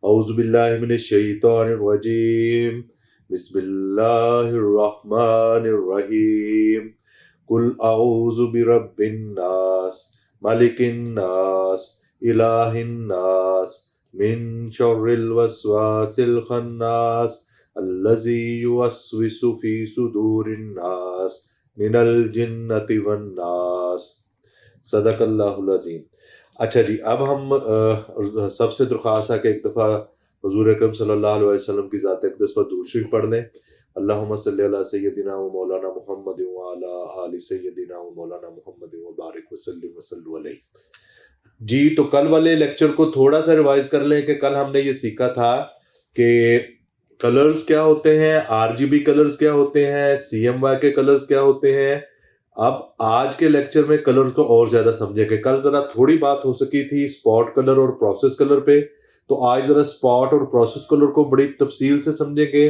औज़ु बिल्लाहि मिनश शैतानिर रजीम। बिस्मिल्लाहिर रहमानिर रहीम। कुल औज़ु बिरब्बिन नास, मलिकिन नास, इलाहिन नास, मिन शर्रिल वस्वासिल खन्नास, अल्लज़ी युवस्विसु फी सुदूरिन नास, मिनल जिन्नति वन नास। सदकल्लाहुल अज़ीम। अच्छा जी, अब हम सबसे दरख्वास्त है कि एक दफ़ा हुज़ूर अकरम सल्लल्लाहु अलैहि वसल्लम की ज़ात अक़दस पर दुरूद शरीफ पढ़ लें। अल्लाहुम्मा सल्लि अला सय्यदिना व मौलाना मुहम्मद व अला आलि सय्यदिना व मौलाना मुहम्मद व बारिक वसल्लिम वसल्लु अलैहि। जी, तो कल वाले लेक्चर को थोड़ा सा रिवाइज कर लें कि कल हमने ये सीखा था कि कलर्स क्या होते हैं, आरजीबी कलर्स क्या होते हैं, सीएमवाई के कलर्स क्या होते हैं। अब आज के लेक्चर में कलर्स को और ज्यादा समझेंगे। कल जरा थोड़ी बात हो सकी थी स्पॉट कलर और प्रोसेस कलर पे, तो आज जरा स्पॉट और प्रोसेस कलर को बड़ी तफसील से समझेंगे।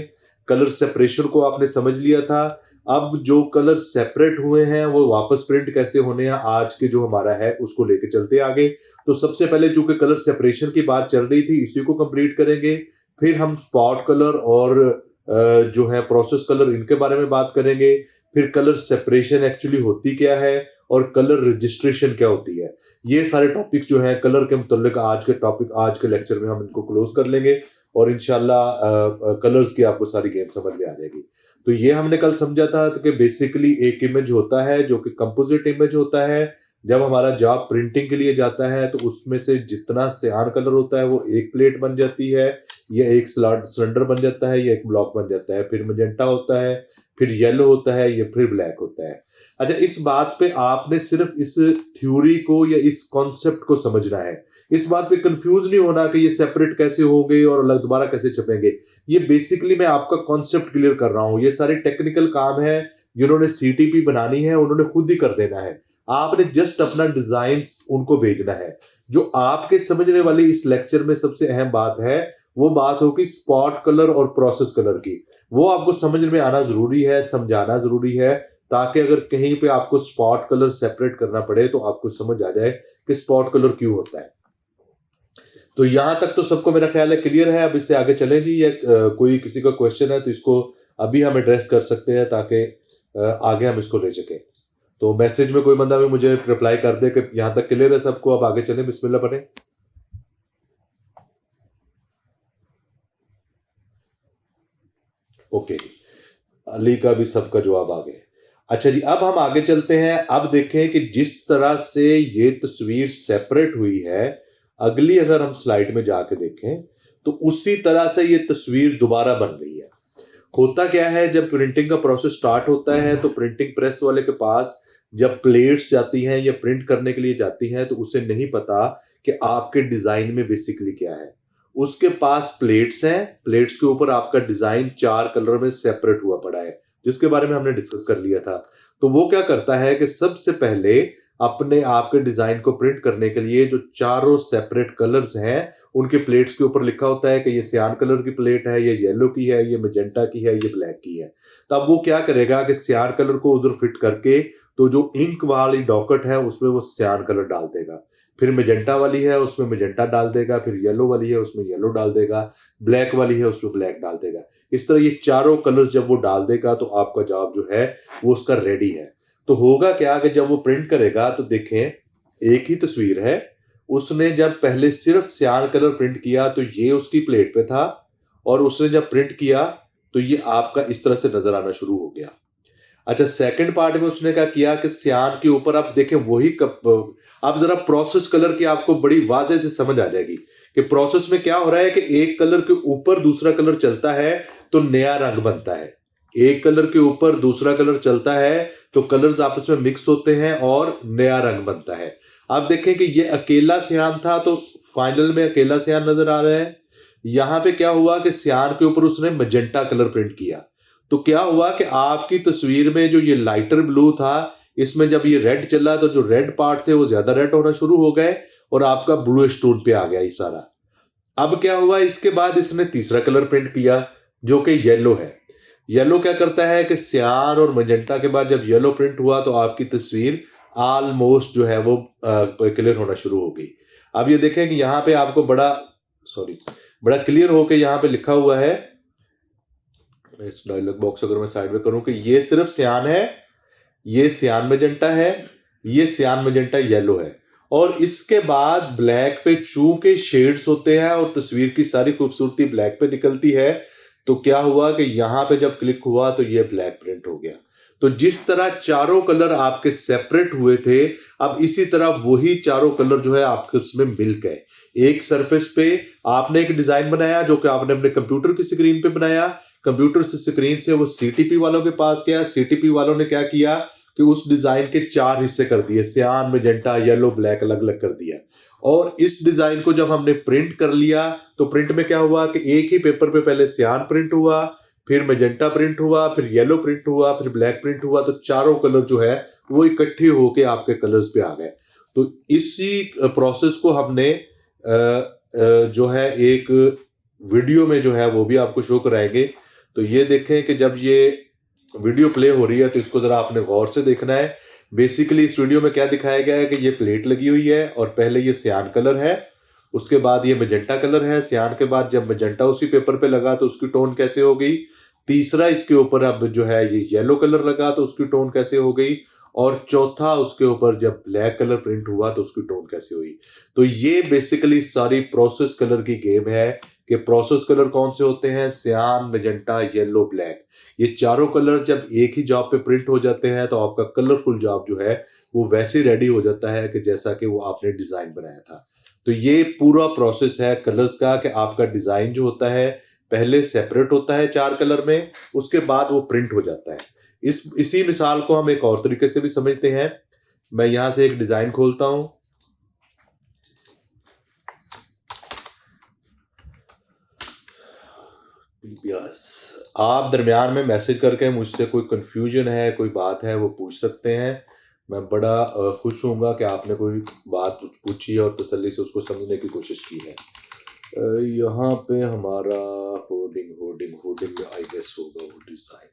कलर सेपरेशन को आपने समझ लिया था। अब जो कलर सेपरेट हुए हैं वो वापस प्रिंट कैसे होने हैं, आज के जो हमारा है उसको लेके चलते आगे। तो सबसे पहले चूंकि कलर सेपरेशन की बात चल रही थी, इसी को कंप्लीट करेंगे। फिर हम स्पॉट कलर और जो है प्रोसेस कलर, इनके बारे में बात करेंगे। फिर कलर सेपरेशन एक्चुअली होती क्या है और कलर रजिस्ट्रेशन क्या होती है। ये सारे टॉपिक जो है कलर के मुतल्लिक आज के लेक्चर में हम इनको क्लोज कर लेंगे और इंशाल्लाह कलर्स की आपको सारी गेम समझ में आ जाएगी। तो ये हमने कल समझा था कि बेसिकली एक इमेज होता है जो कि कंपोजिट इमेज होता है। जब हमारा जॉब प्रिंटिंग के लिए जाता है तो उसमें से जितना सियान कलर होता है वो एक प्लेट बन जाती है, या एक सिलेंडर बन जाता है, या एक ब्लॉक बन जाता है। फिर मैजेंटा होता है, फिर येलो होता है, या फिर ब्लैक होता है। अच्छा, इस बात पे आपने सिर्फ इस थ्योरी को या इस कॉन्सेप्ट को समझना है। इस बात पे कंफ्यूज नहीं होना कि ये सेपरेट कैसे हो गए और अलग दोबारा कैसे छपेंगे। ये बेसिकली मैं आपका कॉन्सेप्ट क्लियर कर रहा हूं। ये सारे टेक्निकल काम है जिन्होंने सीटीपी बनानी है उन्होंने खुद ही कर देना है। आपने जस्ट अपना डिजाइन उनको भेजना है। जो आपके समझने वाली इस लेक्चर में सबसे अहम बात है वो बात होगी स्पॉट कलर और प्रोसेस कलर की। वो आपको समझ में आना जरूरी है, समझाना जरूरी है, ताकि अगर कहीं पे आपको स्पॉट कलर सेपरेट करना पड़े तो आपको समझ आ जाए कि स्पॉट कलर क्यों होता है। तो यहां तक तो सबको मेरा ख्याल है क्लियर है। अब इससे आगे चलें जी। कोई किसी का क्वेश्चन है तो इसको अभी हम एड्रेस कर सकते हैं ताकि आगे हम इसको ले सकें। तो मैसेज में कोई बंदा भी मुझे रिप्लाई कर दे कि यहां तक क्लियर है सबको, अब आगे चलें। बिस्मिल्लाह पढ़ें। ओके, अली का भी सबका जवाब आ गया। अच्छा जी, अब हम आगे चलते हैं। अब देखें कि जिस तरह से ये तस्वीर सेपरेट हुई है, अगली अगर हम स्लाइड में जाके देखें तो उसी तरह से ये तस्वीर दोबारा बन रही है। होता क्या है, जब प्रिंटिंग का प्रोसेस स्टार्ट होता है तो प्रिंटिंग प्रेस वाले के पास जब प्लेट्स जाती हैं या प्रिंट करने के लिए जाती हैं तो उसे नहीं पता कि आपके डिजाइन में बेसिकली क्या है। उसके पास प्लेट्स हैं, प्लेट्स के ऊपर आपका डिजाइन 4 कलर में सेपरेट हुआ पड़ा है, जिसके बारे में हमने डिस्कस कर लिया था। तो वो क्या करता है कि सबसे पहले अपने आपके डिजाइन को प्रिंट करने के लिए जो चारों सेपरेट कलर्स हैं उनके प्लेट्स के ऊपर लिखा होता है कि ये सियान कलर की प्लेट है, ये येलो की है, ये मैजेंटा की है, ये ब्लैक की है। तब वो क्या करेगा कि सियान कलर को उधर फिट करके तो जो इंक वाली डॉकेट है उसमें वो सियान कलर डाल देगा। फिर मैजेंटा वाली है उसमें मैजेंटा डाल देगा, फिर येलो वाली है उसमें येलो डाल देगा, ब्लैक वाली है उसमें ब्लैक डाल देगा। इस तरह ये चारों कलर्स जब वो डाल देगा तो आपका जॉब जो है वो उसका रेडी है। तो होगा क्या कि जब वो प्रिंट करेगा तो देखें एक ही तस्वीर है। उसने जब पहले सिर्फ सियान कलर प्रिंट किया तो ये उसकी प्लेट पे था, और उसने जब प्रिंट किया तो ये आपका इस तरह से नजर आना शुरू हो गया। अच्छा, सेकंड पार्ट में उसने क्या किया कि सियान के ऊपर आप देखें वही कप। आप जरा प्रोसेस कलर की आपको बड़ी वाज़ेह से समझ आ जाएगी कि प्रोसेस में क्या हो रहा है कि एक कलर के ऊपर दूसरा कलर चलता है तो नया रंग बनता है। एक कलर के ऊपर दूसरा कलर चलता है तो कलर्स आपस में मिक्स होते हैं और नया रंग बनता है। आप देखें कि ये अकेला सियान था तो फाइनल में अकेला सियान नजर आ रहा है। यहां पे क्या हुआ कि सियान के ऊपर उसने मैजेंटा कलर प्रिंट किया तो क्या हुआ कि आपकी तस्वीर में जो ये लाइटर ब्लू था इसमें जब ये रेड चला तो जो रेड पार्ट थे वो ज्यादा रेड होना शुरू हो गए और आपका ब्लू स्टोन पे आ गया ये सारा। अब क्या हुआ, इसके बाद इसने तीसरा कलर प्रिंट किया जो कि येलो है। येलो क्या करता है कि सियान और मैजेंटा के बाद जब येलो प्रिंट हुआ तो आपकी तस्वीर ऑलमोस्ट जो है वो क्लियर होना शुरू हो गई। अब ये देखें कि यहाँ पे आपको बड़ा सॉरी, बड़ा क्लियर होके यहाँ पे लिखा हुआ है। इस डायलॉग बॉक्स अगर मैं साइड में करूं कि ये सिर्फ सियान है, ये सियान मेजेंटा है, ये सियान मेजेंटा येलो है, और इसके बाद ब्लैक पे चूंकि शेड्स होते हैं और तस्वीर की सारी खूबसूरती ब्लैक पे निकलती है, तो क्या हुआ कि यहां पे जब क्लिक हुआ तो ये ब्लैक प्रिंट हो गया। तो जिस तरह चारों कलर आपके सेपरेट हुए थे, अब इसी तरह वही चारों कलर जो है आपके उसमें मिल गए। एक सरफेस पे आपने एक डिजाइन बनाया जो कि आपने अपने कंप्यूटर की स्क्रीन पे बनाया, कंप्यूटर से स्क्रीन से वो सीटीपी वालों के पास गया, सीटीपी वालों ने क्या किया कि उस डिजाइन के 4 हिस्से कर दिए, सियान मेजेंटा येलो ब्लैक अलग अलग कर दिया। और इस डिजाइन को जब हमने प्रिंट कर लिया तो प्रिंट में क्या हुआ कि एक ही पेपर पे पहले सियान प्रिंट हुआ, फिर मेजेंटा प्रिंट हुआ, फिर येलो प्रिंट हुआ, फिर ब्लैक प्रिंट हुआ, तो चारों कलर जो है वो इकट्ठे होके आपके कलर्स पे आ गए। तो इसी प्रोसेस को हमने जो है एक वीडियो में जो है वो भी आपको शो कराएंगे। तो ये देखें कि जब ये वीडियो प्ले हो रही है तो इसको जरा आपने गौर से देखना है। बेसिकली इस वीडियो में क्या दिखाया गया है कि ये प्लेट लगी हुई है और पहले ये सियान कलर है, उसके बाद ये मेजेंटा कलर है, सियान के बाद जब मेजेंटा उसी पेपर पे लगा तो उसकी टोन कैसे हो गई, तीसरा इसके ऊपर अब जो है ये येलो कलर लगा तो उसकी टोन कैसे हो गई, और चौथा उसके ऊपर जब ब्लैक कलर प्रिंट हुआ तो उसकी टोन कैसे हुई। तो ये बेसिकली सारी प्रोसेस कलर की गेम है कि प्रोसेस कलर कौन से होते हैं, सियान मेजेंटा येलो ब्लैक। ये चारों कलर जब एक ही जॉब पे प्रिंट हो जाते हैं तो आपका कलरफुल जॉब जो है वो वैसे रेडी हो जाता है कि जैसा कि वो आपने डिजाइन बनाया था। तो ये पूरा प्रोसेस है कलर्स का कि आपका डिजाइन जो होता है पहले सेपरेट होता है 4 कलर में, उसके बाद वो प्रिंट हो जाता है। इसी मिसाल को हम एक और तरीके से भी समझते हैं। मैं यहां से एक डिजाइन खोलता हूं, यस, आप दरमियान में मैसेज करके मुझसे कोई कंफ्यूजन है, कोई बात है, वो पूछ सकते हैं। मैं बड़ा खुश होऊंगा कि आपने कोई बात पूछी है और तसल्ली से उसको समझने की कोशिश की है। यहाँ पे हमारा होर्डिंग होर्डिंग होर्डिंग में आई गेस होगा वो डिजाइन।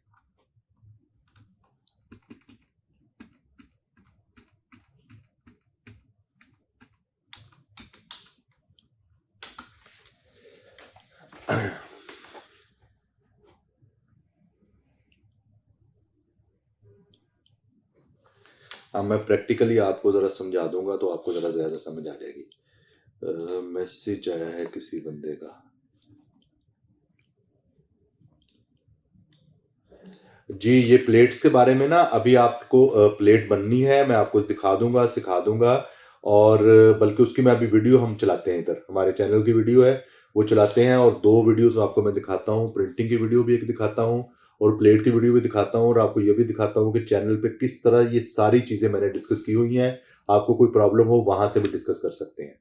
अब मैं प्रैक्टिकली आपको ज़रा समझा दूंगा तो आपको ज़रा ज़्यादा समझ आ जाएगी। मैसेज आया है किसी बंदे का। जी, ये प्लेट्स के बारे में ना अभी आपको प्लेट बननी है, मैं आपको दिखा दूंगा, सिखा दूंगा, और बल्कि उसकी मैं अभी वीडियो हम चलाते हैं, इधर हमारे चैनल की वीडियो है वो चलाते हैं, और 2 वीडियोस आपको मैं दिखाता हूँ, प्रिंटिंग की वीडियो भी एक दिखाता हूँ और प्लेट की वीडियो भी दिखाता हूँ, और आपको ये भी दिखाता हूँ कि चैनल पे किस तरह ये सारी चीज़ें मैंने डिस्कस की हुई हैं। आपको कोई प्रॉब्लम हो वहां से भी डिस्कस कर सकते हैं।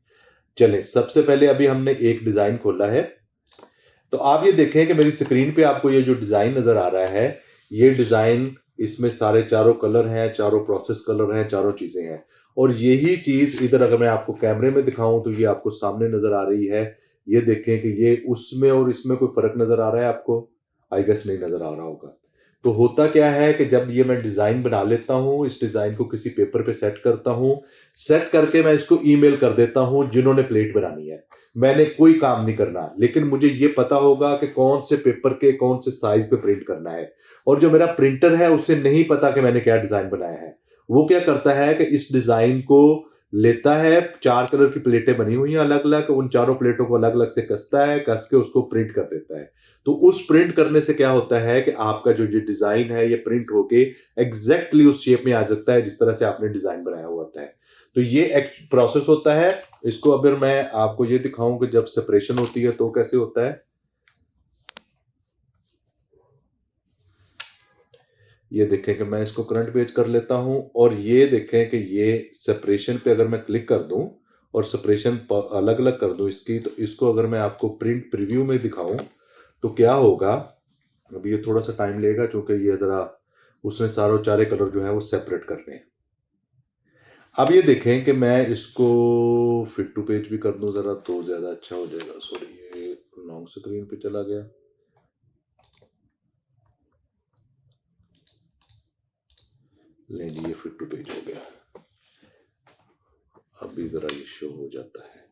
चलें, सबसे पहले अभी हमने एक डिज़ाइन खोला है, तो आप ये देखें कि मेरी स्क्रीन पे आपको ये जो डिज़ाइन नज़र आ रहा है, ये डिज़ाइन, इसमें सारे चारों कलर हैं, चारों प्रोसेस कलर हैं, चारों चीज़ें हैं, और यही चीज़ इधर अगर मैं आपको कैमरे में दिखाऊं तो ये आपको सामने नज़र आ रही है। ये देखें कि ये उसमें और इसमें कोई फ़र्क नज़र आ रहा है आपको? आई गेस नहीं नज़र आ रहा होगा। तो होता क्या है कि जब ये मैं डिज़ाइन बना लेता हूँ, इस डिज़ाइन को किसी पेपर पे सेट करता हूँ, सेट करके मैं इसको ईमेल कर देता हूँ जिन्होंने प्लेट बनानी है। मैंने कोई काम नहीं करना, लेकिन मुझे ये पता होगा कि कौन से पेपर के कौन से साइज पे प्रिंट करना है, और जो मेरा प्रिंटर है उसे नहीं पता कि मैंने क्या डिजाइन बनाया है। वो क्या करता है कि इस डिजाइन को लेता है, 4 कलर की प्लेटें बनी हुई हैं अलग अलग, उन चारों प्लेटों को अलग अलग से कसता है, कस के उसको प्रिंट कर देता है। तो उस प्रिंट करने से क्या होता है कि आपका जो ये डिजाइन है ये प्रिंट होके एग्जैक्टली उस शेप में आ जाता है जिस तरह से आपने डिजाइन बनाया हुआ होता है। तो ये एक प्रोसेस होता है। इसको अगर मैं आपको ये दिखाऊं कि जब सेपरेशन होती है तो कैसे होता है, ये देखें कि मैं इसको करंट पेज कर लेता हूं, और ये देखें कि ये सेपरेशन पे अगर मैं क्लिक कर दूं और सेपरेशन अलग अलग कर दूं इसकी, तो इसको अगर मैं आपको प्रिंट प्रीव्यू में दिखाऊं तो क्या होगा। अभी ये थोड़ा सा टाइम लेगा क्योंकि ये जरा उसने सारों चारे कलर जो है वो सेपरेट करने हैं। अब ये देखें कि मैं इसको फिट टू पेज भी कर दूं जरा तो ज्यादा अच्छा हो जाएगा। सॉरी, ये लॉन्ग स्क्रीन पे चला गया। ले जी, ये फिट टू पेज हो गया। अभी जरा ये शो हो जाता है।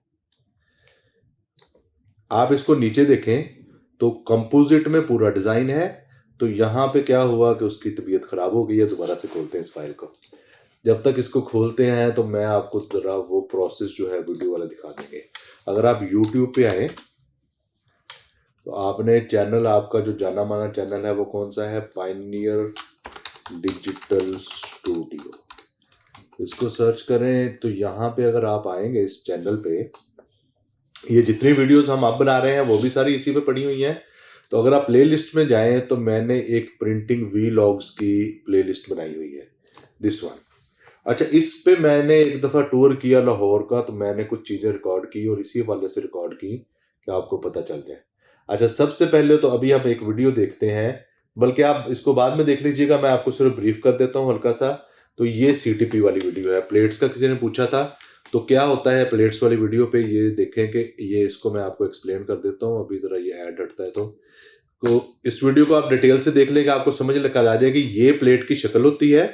आप इसको नीचे देखें तो कंपोजिट में पूरा डिजाइन है। तो यहाँ पे क्या हुआ कि उसकी तबीयत खराब हो गई है। दोबारा से खोलते हैं इस फाइल को। जब तक इसको खोलते हैं तो मैं आपको जरा वो प्रोसेस जो है वीडियो वाला दिखा देंगे। अगर आप YouTube पे आए तो आपने चैनल, आपका जो जाना माना चैनल है वो कौन सा है, पायनियर डिजिटल स्टूडियो। इसको सर्च करें तो यहाँ पे अगर आप आएंगे इस चैनल पे, ये जितनी वीडियोस हम अब बना रहे हैं वो भी सारी इसी पे पड़ी हुई हैं। तो अगर आप प्लेलिस्ट में जाएं तो मैंने एक प्रिंटिंग वीलॉग्स की प्लेलिस्ट बनाई हुई है, दिस वन। अच्छा, इस पे मैंने एक दफ़ा टूर किया लाहौर का, तो मैंने कुछ चीज़ें रिकॉर्ड की और इसी हवाले से रिकॉर्ड की कि आपको पता चल जाए। अच्छा, सबसे पहले तो अभी हम एक वीडियो देखते हैं, बल्कि आप इसको बाद में देख लीजिएगा, मैं आपको सिर्फ ब्रीफ कर देता हूँ हल्का सा। तो ये CTP वाली वीडियो है, प्लेट्स का किसी ने पूछा था। तो क्या होता है प्लेट्स वाली वीडियो पे, ये देखें कि ये, इसको मैं आपको एक्सप्लेन कर देता हूँ। अभी ज़रा ये ऐड हटता है तो इस वीडियो को आप डिटेल से देख लेंगे, आपको समझ निकल आ जाएगी ये प्लेट की शक्ल होती है।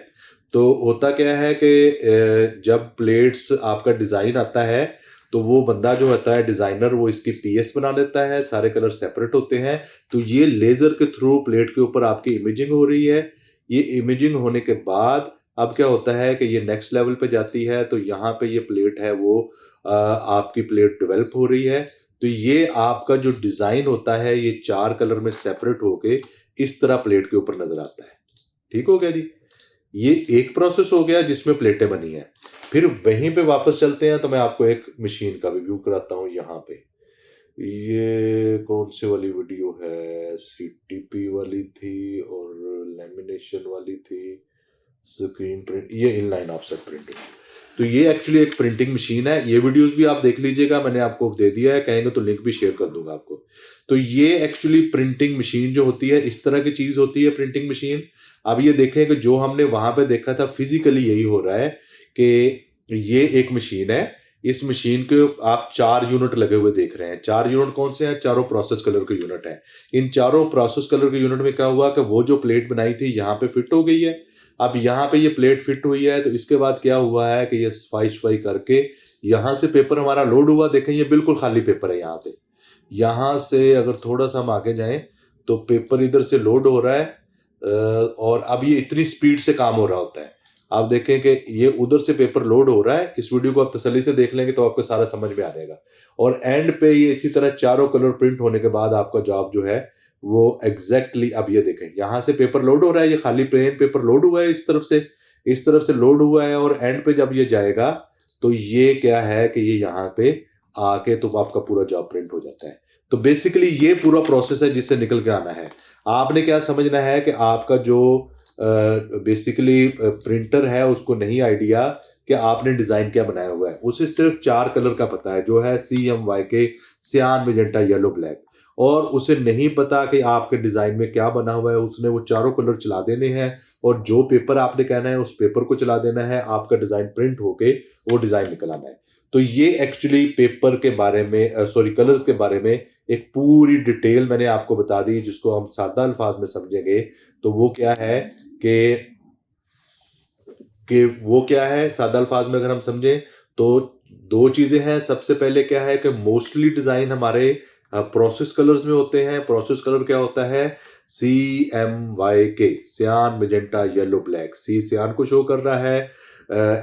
तो होता क्या है कि जब प्लेट्स आपका डिज़ाइन आता है तो वो बंदा जो होता है डिज़ाइनर, वो इसकी PS बना देता है, सारे कलर सेपरेट होते हैं। तो ये लेज़र के थ्रू प्लेट के ऊपर आपकी इमेजिंग हो रही है। ये इमेजिंग होने के बाद अब क्या होता है कि ये नेक्स्ट लेवल पे जाती है। तो यहाँ पे ये प्लेट है वो आपकी प्लेट डेवलप हो रही है। तो ये आपका जो डिज़ाइन होता है ये 4 कलर में सेपरेट होके इस तरह प्लेट के ऊपर नजर आता है। ठीक हो गया जी। ये एक प्रोसेस हो गया जिसमें प्लेटें बनी हैं। फिर वहीं पे वापस चलते हैं तो मैं आपको एक मशीन का रिव्यू कराता हूँ। यहाँ पे ये कौन सी वाली वीडियो है, CTP वाली थी और लेमिनेशन वाली थी, स्क्रीन प्रिंट, ये इनलाइन ऑफसेट प्रिंटिंग। तो ये एक्चुअली एक प्रिंटिंग मशीन है। ये वीडियोस भी आप देख लीजिएगा, मैंने आपको दे दिया है, कहेंगे तो लिंक भी शेयर कर दूंगा आपको। तो ये एक्चुअली प्रिंटिंग मशीन जो होती है, इस तरह की चीज होती है प्रिंटिंग मशीन। अब ये देखें कि जो हमने वहां पे देखा था फिजिकली यही हो रहा है कि ये एक मशीन है। इस मशीन के आप 4 यूनिट लगे हुए देख रहे हैं। 4 यूनिट कौन से हैं? चारों प्रोसेस कलर के यूनिट हैं। इन चारों प्रोसेस कलर के यूनिट में क्या हुआ कि वो जो प्लेट बनाई थी यहाँ पे फिट हो गई है। अब यहाँ पे ये प्लेट फिट हुई है तो इसके बाद क्या हुआ है कि ये सफाई करके यहाँ से पेपर हमारा लोड हुआ। देखें ये बिल्कुल खाली पेपर है यहाँ पे। यहाँ से अगर थोड़ा सा हम आगे जाएं तो पेपर इधर से लोड हो रहा है और अब ये इतनी स्पीड से काम हो रहा होता है। आप देखें कि ये उधर से पेपर लोड हो रहा है। इस वीडियो को आप तसल्ली से देख लेंगे तो आपको सारा समझ में आ जाएगा। और एंड पे ये इसी तरह चारों कलर प्रिंट होने के बाद आपका जॉब जो है वो एग्जैक्टली अब ये देखें यहाँ से पेपर लोड हो रहा है। ये खाली प्लेन पेपर लोड हुआ है, इस तरफ से लोड हुआ है और एंड पे जब ये जाएगा तो ये क्या है कि ये यहाँ पे आके तो आपका पूरा जॉब प्रिंट हो जाता है। तो बेसिकली ये पूरा प्रोसेस है जिससे निकल के आना है। आपने क्या समझना है कि आपका जो बेसिकली प्रिंटर है उसको नहीं आइडिया कि आपने डिजाइन क्या बनाया हुआ है। उसे सिर्फ 4 कलर का पता है, जो है CMYK, सियान, मैजेंटा, येलो, ब्लैक। और उसे नहीं पता कि आपके डिजाइन में क्या बना हुआ है। उसने वो चारों कलर चला देने हैं और जो पेपर आपने कहना है उस पेपर को चला देना है। आपका डिजाइन प्रिंट होके वो डिजाइन निकल आना है। तो ये एक्चुअली पेपर के बारे में, कलर्स के बारे में एक पूरी डिटेल मैंने आपको बता दी, जिसको हम सादा अल्फाज में समझेंगे तो वो क्या है कि सादा अल्फाज में अगर हम समझें तो 2 चीजें हैं। सबसे पहले क्या है कि मोस्टली डिजाइन हमारे प्रोसेस कलर्स में होते हैं। प्रोसेस कलर क्या होता है? CMYK, सियान, मैजेंटा, येलो, ब्लैक। C सियान को शो कर रहा है,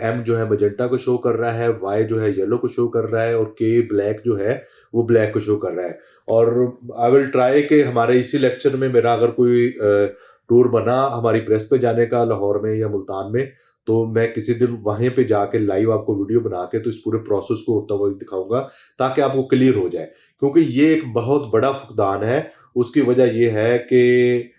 M जो है मैजेंटा को शो कर रहा है, Y जो है येलो को शो कर रहा है और K ब्लैक जो है वो ब्लैक को शो कर रहा है। और आई विल ट्राई कि हमारे इसी लेक्चर में मेरा अगर कोई टूर बना हमारी प्रेस पे जाने का लाहौर में या मुल्तान में, तो मैं किसी दिन वहीं पे जाके लाइव आपको वीडियो बना के तो इस पूरे प्रोसेस को होता हुआ दिखाऊंगा ताकि आपको क्लियर हो जाए। क्योंकि ये एक बहुत बड़ा फुकदान है। उसकी वजह ये है कि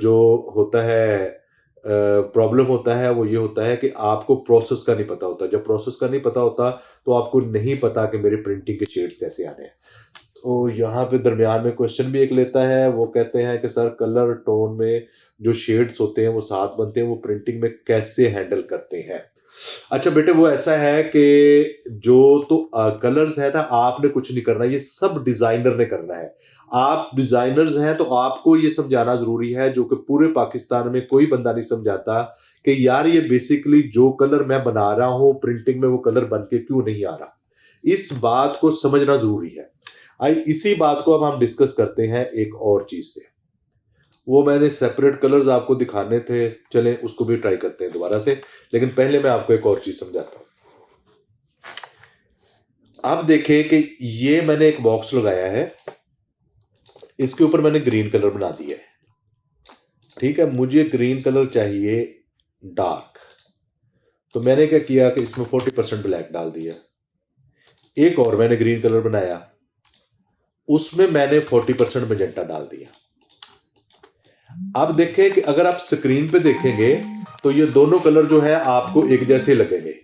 जो होता है प्रॉब्लम होता है वो ये होता है कि आपको प्रोसेस का नहीं पता होता। जब प्रोसेस का नहीं पता होता तो आपको नहीं पता कि मेरे प्रिंटिंग के शेड्स कैसे आने हैं। तो यहाँ पे दरमियान में क्वेश्चन भी एक लेता है। वो कहते हैं कि सर कलर टोन में जो शेड्स होते हैं वो साथ बनते हैं, वो प्रिंटिंग में कैसे हैंडल करते हैं? अच्छा बेटे, वो ऐसा है कि जो तो कलर्स है ना, आपने कुछ नहीं करना, ये सब डिजाइनर ने करना है। आप डिजाइनर्स हैं तो आपको ये समझाना जरूरी है, जो कि पूरे पाकिस्तान में कोई बंदा नहीं समझाता कि यार ये बेसिकली जो कलर मैं बना रहा हूं प्रिंटिंग में वो कलर बन के क्यों नहीं आ रहा। इस बात को समझना जरूरी है। इसी बात को अब हम डिस्कस करते हैं एक और चीज से। वो मैंने सेपरेट कलर्स आपको दिखाने थे, चलें उसको भी ट्राई करते हैं दोबारा से, लेकिन पहले मैं आपको एक और चीज समझाता हूं। आप देखें कि ये मैंने एक बॉक्स लगाया है, इसके ऊपर मैंने ग्रीन कलर बना दिया है, ठीक है। मुझे ग्रीन कलर चाहिए डार्क, तो मैंने क्या किया कि इसमें 40% ब्लैक डाल दिया। एक और मैंने ग्रीन कलर बनाया, उसमें मैंने 40% मैजेंटा डाल दिया। अब देखें कि अगर आप स्क्रीन पे देखेंगे तो ये दोनों कलर जो है आपको एक जैसे लगेंगे,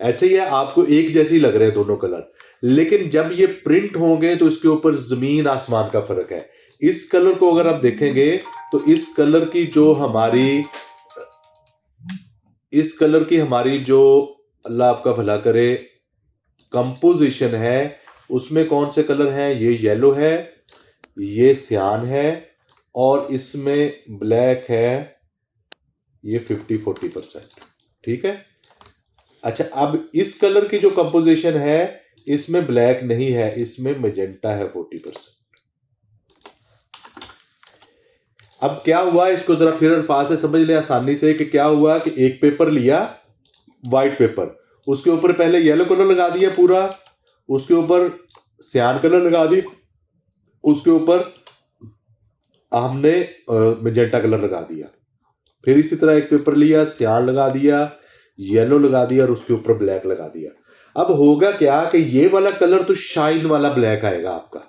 ऐसे ही है, आपको एक जैसे ही लग रहे हैं दोनों कलर, लेकिन जब ये प्रिंट होंगे तो इसके ऊपर जमीन आसमान का फर्क है। इस कलर को अगर आप देखेंगे तो इस कलर की हमारी जो अल्लाह आपका भला करे कंपोजिशन है, उसमें कौन से कलर हैं? ये येलो है, ये सियान है, और इसमें ब्लैक है, ये 50-40%, ठीक है। अच्छा, अब इस कलर की जो कंपोजिशन है, इसमें ब्लैक नहीं है, इसमें मैजेंटा है 40%। अब क्या हुआ, इसको जरा फिर अल्फाज से समझ ले आसानी से कि क्या हुआ कि एक पेपर लिया, व्हाइट पेपर, उसके ऊपर पहले येलो कलर लगा दिया पूरा, उसके ऊपर सियान कलर लगा दी, उसके ऊपर हमने मैजेंटा कलर लगा दिया। फिर इसी तरह एक पेपर लिया, सियान लगा दिया, येलो लगा दिया, और उसके ऊपर ब्लैक लगा दिया। अब होगा क्या कि ये वाला कलर तो शाइन वाला ब्लैक आएगा आपका,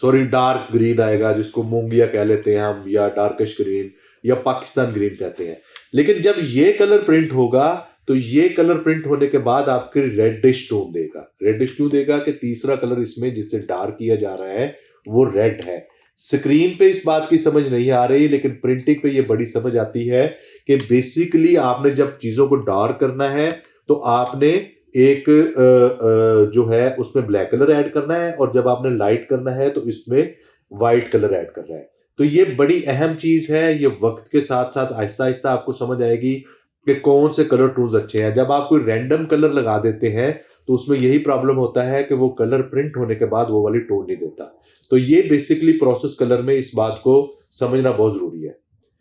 सॉरी डार्क ग्रीन आएगा, जिसको मूंगिया कह लेते हैं हम, या डार्किश ग्रीन, या पाकिस्तान ग्रीन कहते हैं। लेकिन जब ये कलर प्रिंट होगा तो ये कलर प्रिंट होने के बाद आपके रेडिश टोन देगा। रेडिश क्यों देगा? कि तीसरा कलर इसमें जिससे डार्क किया जा रहा है वो रेड है। स्क्रीन पे इस बात की समझ नहीं आ रही, लेकिन प्रिंटिंग पे ये बड़ी समझ आती है कि बेसिकली आपने जब चीजों को डार्क करना है तो आपने एक जो है उसमें ब्लैक कलर ऐड करना है, और जब आपने लाइट करना है तो इसमें वाइट कलर ऐड करना है। तो ये बड़ी अहम चीज है, ये वक्त के साथ साथ आहिस्ता आहिस्ता आपको समझ आएगी कि कौन से कलर टूल्स अच्छे हैं। जब आप कोई रैंडम कलर लगा देते हैं तो उसमें यही प्रॉब्लम होता है कि वो कलर प्रिंट होने के बाद वो वाली टोन नहीं देता। तो ये बेसिकली प्रोसेस कलर में इस बात को समझना बहुत जरूरी है।